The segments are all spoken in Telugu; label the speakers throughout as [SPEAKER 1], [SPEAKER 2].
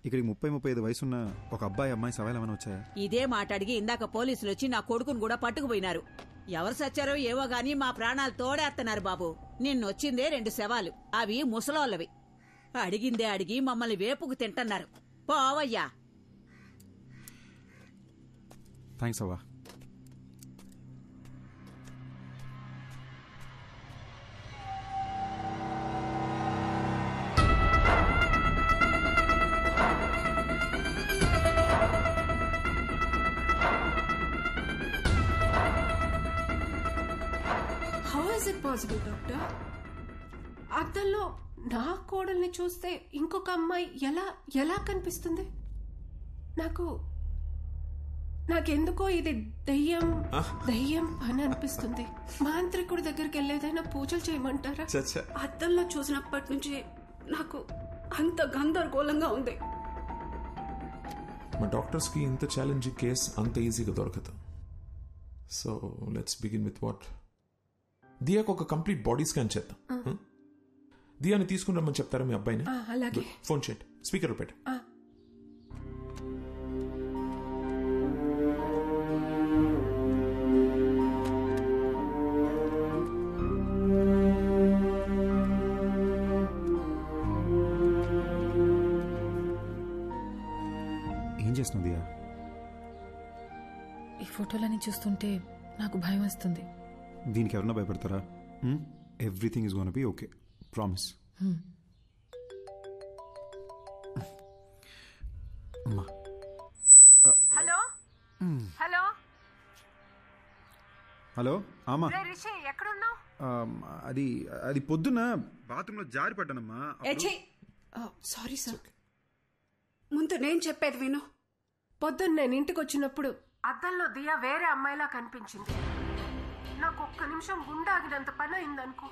[SPEAKER 1] ఇక్కడికి 30-35 వయసున్న ఒక అమ్మాయి సవాల్ ఏమైనా వచ్చాయా?
[SPEAKER 2] ఇదే మాట అడిగి ఇందాక పోలీసులు వచ్చి నా కొడుకును కూడా పట్టుకుపోయినారు. ఎవరు సచ్చారో ఏవో గాని మా ప్రాణాలు తోడేస్తున్నారు బాబు. నిన్నొచ్చిందే 2 శవాలు, అవి ముసలోళ్ళవి. అడిగిందే అడిగి మమ్మల్ని వేపుకు తింటున్నారు. పోవయ్యా.
[SPEAKER 1] థ్యాంక్స్ అవ్వా.
[SPEAKER 3] Possible doctor? అద్దంలో నా కోడల్ని చూస్తే ఇంకొక అమ్మాయి ఎలా కనిపిస్తుంది? నాకెందుకో ఇది దయ్యం పని అనిపిస్తుంది. మాంత్రికుడి దగ్గరికి వెళ్ళేదైనా పూజలు చేయమంటారా? అద్దంలో చూసినప్పటి నుంచి నాకు అంత గందరగోళంగా ఉంది.
[SPEAKER 4] మా డాక్టర్స్ కి ఇంత ఛాలెంజింగ్ కేస్ అంత ఈజీగా దొరకదు. So let's begin with what. దియాకు ఒక కంప్లీట్ బాడీ స్కాన్ చేద్దాం. దియాని తీసుకుని రమ్మని చెప్తారా మీ అబ్బాయిని?
[SPEAKER 3] అలాగే.
[SPEAKER 4] ఫోన్ చేయండి, స్పీకర్ పెట్టు.
[SPEAKER 1] ఏం చేస్తున్నావు దియా?
[SPEAKER 5] ఈ ఫోటోలని చూస్తుంటే నాకు భయం వస్తుంది.
[SPEAKER 1] దీనికి ఎవరన్నా భయపడతారా? Everything is gonna be okay, promise.
[SPEAKER 3] Hello hello
[SPEAKER 1] hello అమ్మా,
[SPEAKER 3] రిషి ఎక్కడున్నావు?
[SPEAKER 1] అది పొద్దున్న బాత్రూంలో జారి పడ్డానమ్మా.
[SPEAKER 3] Sorry sir. ముందు నేను చెప్పేది విను. పొద్దున్న నేను ఇంటికి వచ్చినప్పుడు అద్దంలో దియా వేరే అమ్మాయిలా కనిపించింది. నాకు ఒక్క నిమిషం గుండాగినంత పని అయిందనుకో.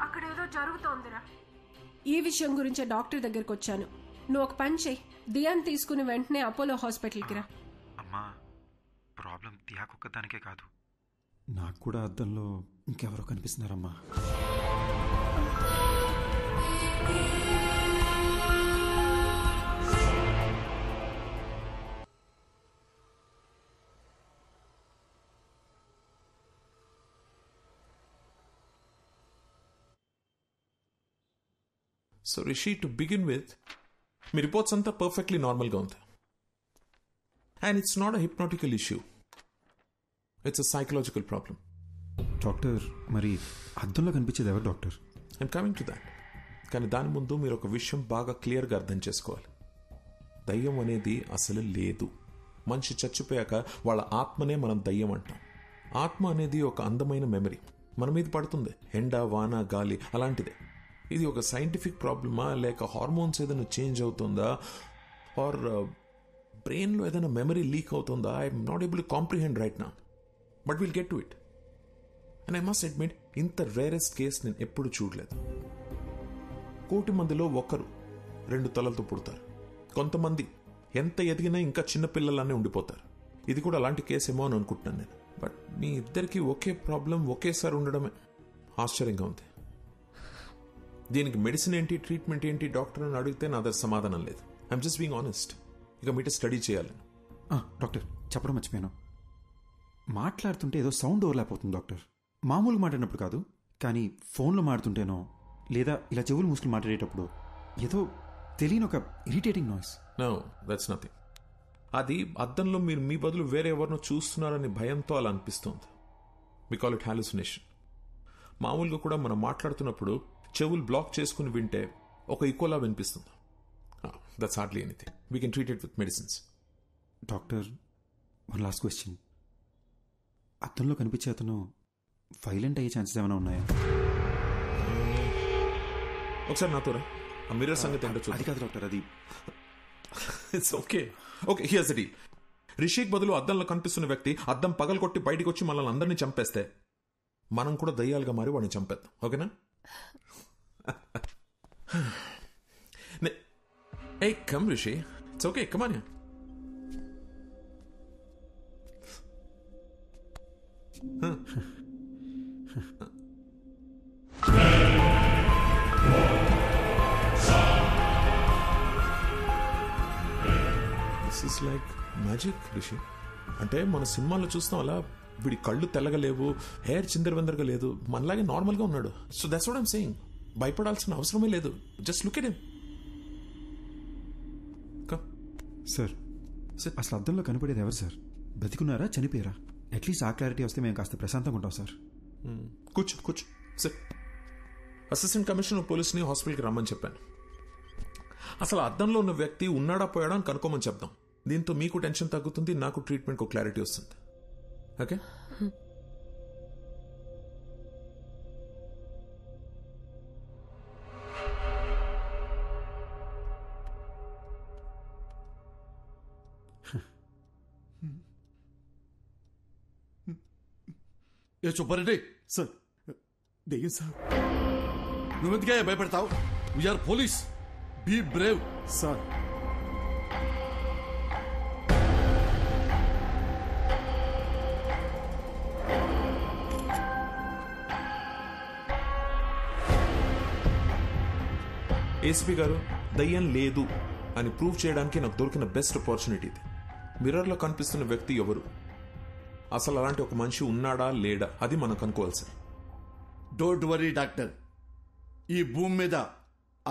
[SPEAKER 3] అక్కడేదో జరుగుతోందిరా. ఈ విషయం గురించే డాక్టర్ దగ్గరికి వచ్చాను. నువ్వు ఒక పని చెయ్యి, దియాని తీసుకుని వెంటనే అపోలో హాస్పిటల్కి రా.
[SPEAKER 1] అమ్మా, ప్రాబ్లం దియాకొక్కదానికే కాదు, నాకు కూడా అద్దంలో ఇంకెవరో కనిపిస్తున్నారమ్మా.
[SPEAKER 4] So Rishi, to begin with, మీ రిపోర్ట్స్ అంతా పర్ఫెక్ట్లీ నార్మల్గా ఉంది. And it's not a hypnotical issue, it's a psychological problem.
[SPEAKER 1] Doctor, మరి అద్దంలో కనిపించేది ఎవరు doctor?
[SPEAKER 4] I'm coming to that. కానీ దాని ముందు మీరు ఒక విషయం బాగా క్లియర్గా అర్థం చేసుకోవాలి. దయ్యం అనేది అసలు లేదు. మనిషి చచ్చిపోయాక వాళ్ళ ఆత్మనే మనం దయ్యం అంటాం. ఆత్మ అనేది ఒక అందమైన మెమరీ, మన మీద పడుతుంది, ఎండ, వాన, గాలి అలాంటిదే. ఇది ఒక సైంటిఫిక్ ప్రాబ్లమా, లేక హార్మోన్స్ ఏదైనా చేంజ్ అవుతుందా, ఆర్ బ్రెయిన్లో ఏదైనా మెమరీ లీక్ అవుతుందా? I'm not able to comprehend right now, but will get to it. And I must admit, ఇంత రేరెస్ట్ కేస్ నేను ఎప్పుడు చూడలేదు. 1,000,000 మందిలో 1-2 తలలతో పుడతారు. కొంతమంది ఎంత ఎదిగినా ఇంకా చిన్నపిల్లలానే ఉండిపోతారు. ఇది కూడా అలాంటి కేసు ఏమో అని అనుకుంటున్నాను నేను. బట్ మీ ఇద్దరికి ఒకే ప్రాబ్లం ఒకేసారి ఉండడమే ఆశ్చర్యంగా ఉంది. దీనికి మెడిసిన్ ఏంటి, ట్రీట్మెంట్ ఏంటి డాక్టర్ అని అడిగితే నా దగ్గర సమాధానం లేదు. I'm just being honest. ఇక మీట స్టడీ చేయాలి.
[SPEAKER 1] డాక్టర్, చెప్పడం మర్చిపోయాను. మాట్లాడుతుంటే ఏదో సౌండ్ ఓవర్లాప్ అవుతుంది డాక్టర్. మామూలుగా మాట్లాడినప్పుడు కాదు, కానీ ఫోన్లో మాట్లాడుతుంటేనో లేదా ఇలా చెవులు మూసుకుని మాట్లాడేటప్పుడు ఏదో తెలియని ఒక irritating noise.
[SPEAKER 4] No, that's nothing. అది అద్దంలో మీరు మీ బదులు వేరే ఎవరినో చూస్తున్నారని భయంతో అలా అనిపిస్తుంది. We call it hallucination. మామూలుగా కూడా మనం మాట్లాడుతున్నప్పుడు చెవులు బ్లాక్ చేసుకుని వింటే ఒక ఈక్వలా వినిపిస్తుంది. That's hardly anything. We can treat it with medicines.
[SPEAKER 1] Doctor, one last question. అద్దంలో కనిపించే అతను వైలెంట్ అయ్యే ఛాన్సెస్ ఏమైనా ఉన్నాయా?
[SPEAKER 4] ఒకసారి నాతో రా. ఆ మిర్రర్ సంగతి ఏంటో చూద్దాం.
[SPEAKER 1] అది కాదు డాక్టర్, అది
[SPEAKER 4] it's okay. Okay, here's the deal. Rishik బదులు అద్దంలో కనిపిస్తున్న వ్యక్తి అద్దం పగలగొట్టి బయటికి వచ్చి మనల్ని అందరినీ చంపేస్తే మనం కూడా దయ్యాలుగా మారి వాడిని చంపేద్దాం. ఓకేనా? Hey, come Rishi. It's okay. Come on here. This is like magic Rishi. అంటే మన సినిమాలో చూస్తాం అలా వీడి కళ్ళు తెల్లగలేవు, హెయిర్ చిందరవందరగా లేదు, మనలాగే నార్మల్గా ఉన్నాడు. So that's what I'm saying. భయపడాల్సిన అవసరమే లేదు. Just look at him.
[SPEAKER 1] Sir అసలు అద్దంలో కనపడేది ఎవరు సార్? బతికున్నారా చనిపోయారా? అట్లీస్ట్ ఆ క్లారిటీ వస్తే మేము కాస్త ప్రశాంతంగా ఉంటాం సార్.
[SPEAKER 4] కూర్చో కూర్చో సార్. అసిస్టెంట్ కమిషనర్ పోలీస్ని హాస్పిటల్కి రమ్మని చెప్పాను. అసలు అద్దంలో ఉన్న వ్యక్తి ఉన్నాడా పోయాడా అని కనుక్కోమని చెప్దాం. దీంతో మీకు టెన్షన్ తగ్గుతుంది, నాకు ట్రీట్మెంట్కి క్లారిటీ వస్తుంది. ఓకే?
[SPEAKER 6] ఏ సుబ్బారెడ్డి,
[SPEAKER 1] సార్ దెయ్యం సార్.
[SPEAKER 6] నువ్వెందుకే భయపడతావు? We are police. Be brave.
[SPEAKER 1] Sir
[SPEAKER 4] ACP గారు, దయ్యం లేదు అని ప్రూవ్ చేయడానికి నాకు దొరికిన బెస్ట్ ఆపర్చునిటీ ఇది. మిర్రర్లో కనిపిస్తున్న వ్యక్తి ఎవరు, అసలు అలాంటి ఒక మనిషి ఉన్నాడా లేడా, అది మనం కనుక్కోవాలి సార్.
[SPEAKER 6] Don't worry doctor. ఈ భూమి మీద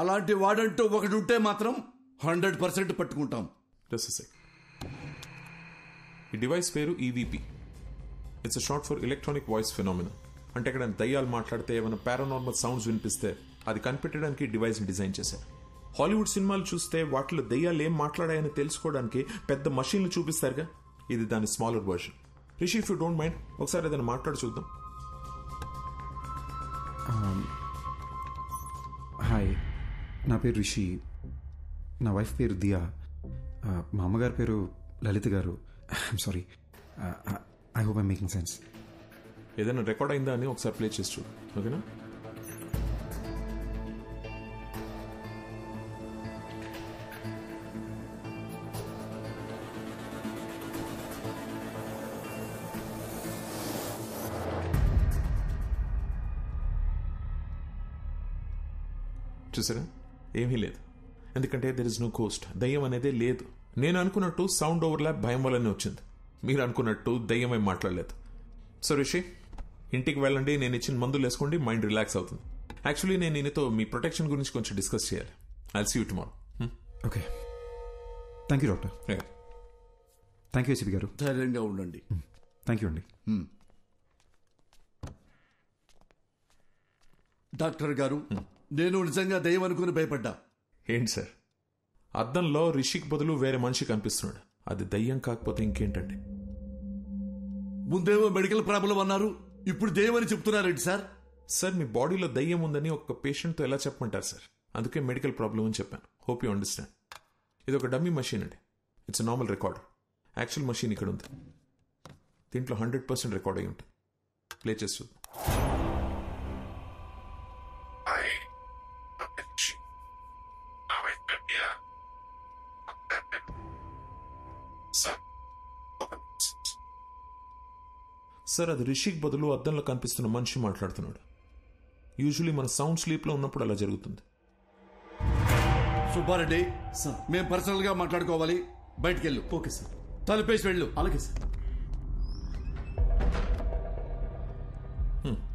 [SPEAKER 6] అలాంటి వాడంటూ ఒకటి ఉంటే మాత్రం 100% పట్టుకుంటాం.
[SPEAKER 4] ఈ డివైస్ పేరు EVP. It's short for electronic voice phenomena. అంటే ఇక్కడ దయ్యాలు మాట్లాడితే ఏమైనా పారానార్మల్ సౌండ్స్ వినిపిస్తే అది కనిపెట్టడానికి డివైస్ని డిజైన్ చేశారు. హాలీవుడ్ సినిమాలు చూస్తే వాటిలో దయ్యాలు ఏం మాట్లాడాయని తెలుసుకోవడానికి పెద్ద మషీన్లు చూపిస్తారుగా, ఇది దాని smaller version. Rishi, if you don't mind ఒకసారి ఏదైనా మాట్లాడి చూద్దాం.
[SPEAKER 1] హాయ్, నా పేరు రిషి. నా వైఫ్ పేరు దియా. మా అమ్మగారి పేరు లలిత గారు. I'm sorry. I hope I'm making sense.
[SPEAKER 4] ఏదైనా రికార్డ్ అయిందా అని ఒకసారి ప్లే చేసి చూడు. ఓకేనా? చూసారా, ఏమీ లేదు. ఎందుకంటే దెర్ ఇస్ నో కోస్ట్. దయ్యం అనేదే లేదు. నేను అనుకున్నట్టు సౌండ్ ఓవర్లాప్ భయం వల్లనే వచ్చింది. మీరు అనుకున్నట్టు దయ్యం ఏం మాట్లాడలేదు. సో రిషి, ఇంటికి వెళ్ళండి, నేను ఇచ్చిన మందులు వేసుకోండి, మైండ్ రిలాక్స్ అవుతుంది. యాక్చువల్లీ నేను ఈయనతో మీ ప్రొటెక్షన్ గురించి కొంచెం డిస్కస్ చేయాలి. I'll see you tomorrow.
[SPEAKER 1] Okay, thank you doctor. Thank you ACP గారు.
[SPEAKER 6] ధైర్యంగా ఉండండి.
[SPEAKER 1] థ్యాంక్ యూ అండి.
[SPEAKER 6] డాక్టర్ గారు, నేను నిజంగా దయ్యం అనుకుని భయపడ్డా.
[SPEAKER 4] ఏంటి సార్, అద్దంలో రిషికి బదులు వేరే మనిషి కనిపిస్తున్నాడు. అది దయ్యం కాకపోతే ఇంకేంటండి?
[SPEAKER 6] ముందేమో మెడికల్ ప్రాబ్లం అన్నారు, ఇప్పుడు దయ్యం అని చెప్తున్నారేంటి సార్?
[SPEAKER 4] సార్, మీ బాడీలో దయ్యం ఉందని ఒక పేషెంట్తో ఎలా చెప్పమంటారు సార్? అందుకే మెడికల్ ప్రాబ్లం అని చెప్పాను. Hope you understand. ఇది ఒక డమ్మీ మషీన్ అండి. It's normal recorder. Actual machine ఇక్కడ ఉంది. దీంట్లో 100% రికార్డ్ అయి ఉంటుంది. ప్లే చేసి చూద్దాం. సార్, అది రిషిక్ బదులు అద్దంలో కనిపిస్తున్న మనిషి మాట్లాడుతున్నాడు. యూజువలీ మన సౌండ్ స్లీప్ లో ఉన్నప్పుడు అలా జరుగుతుంది.
[SPEAKER 6] సుబ్బారెడ్డి సార్, మేము పర్సనల్ గా మాట్లాడుకోవాలి. బయటికి వెళ్ళు.
[SPEAKER 7] Okay sir.
[SPEAKER 6] తలుపేసి వెళ్ళు.
[SPEAKER 7] అలాగే సార్.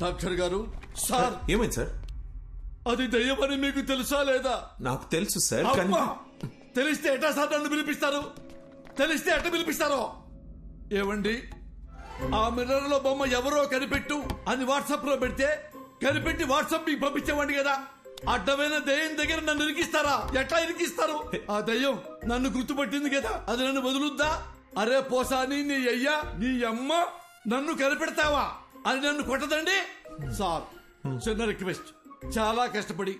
[SPEAKER 6] డాక్టర్ గారు. సార్,
[SPEAKER 4] ఏమైంది సార్?
[SPEAKER 6] అది దయ్యమని మీకు తెలుసా లేదా?
[SPEAKER 4] నాకు తెలుసు సార్.
[SPEAKER 6] అమ్మా! తెలిస్తే ఎట్టా సార్ నన్ను పిలిపిస్తారు? తెలిస్తే ఎట్ట పిలిపిస్తారో? ఏమండి, ఆ మిర్రర్ లో బొమ్మ ఎవరో కనిపెట్టు అని వాట్సాప్ లో పెడితే కనిపెట్టి వాట్సాప్ మీకు పంపించేవాడి కదా. అడ్డమైన దయ్యం దగ్గర నన్ను ఇరికిస్తారా? ఎట్లా ఇరికిస్తారు? ఆ దయ్యం నన్ను గుర్తుపట్టింది కదా, అది నన్ను వదులుద్దా? అరే పోసాని, నీ అయ్యా నీ అమ్మ నన్ను కనిపెడతావా అని నన్ను కొట్టదండి. సార్, చిన్న రిక్వెస్ట్. చాలా కష్టపడి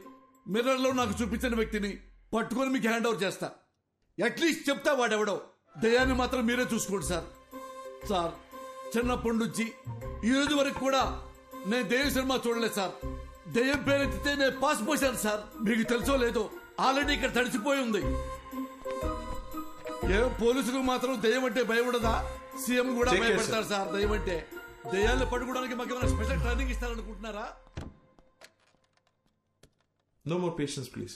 [SPEAKER 6] మిర్రర్ లో నాకు చూపించిన వ్యక్తిని పట్టుకొని మీకు హ్యాండ్ ఓవర్ చేస్తా. అట్లీస్ట్ చెప్తా వాడెవడో. దయ్యాన్ని మాత్రం మీరే చూసుకోండి సార్. సార్, చిన్నప్పటి నుంచి ఈ రోజు వరకు కూడా నేను దయ్యం సినిమా చూడలేదు సార్. దయ్యం పేరెత్తితే నేను పాస్ పోసాను సార్. మీకు తెలుసో లేదో, ఆల్రెడీ ఇక్కడ తడిసిపోయి ఉంది. ఏ పోలీసులకు మాత్రం దయ్యం అంటే భయం ఉండదా? సీఎం కూడా భయపడతారు సార్ దయ్యం అంటే. దయ్యాన్ని పట్టుకోవడానికి మాకు ఏమైనా స్పెషల్ ట్రైనింగ్ ఇస్తారనుకుంటున్నారా?
[SPEAKER 4] No more patience, please.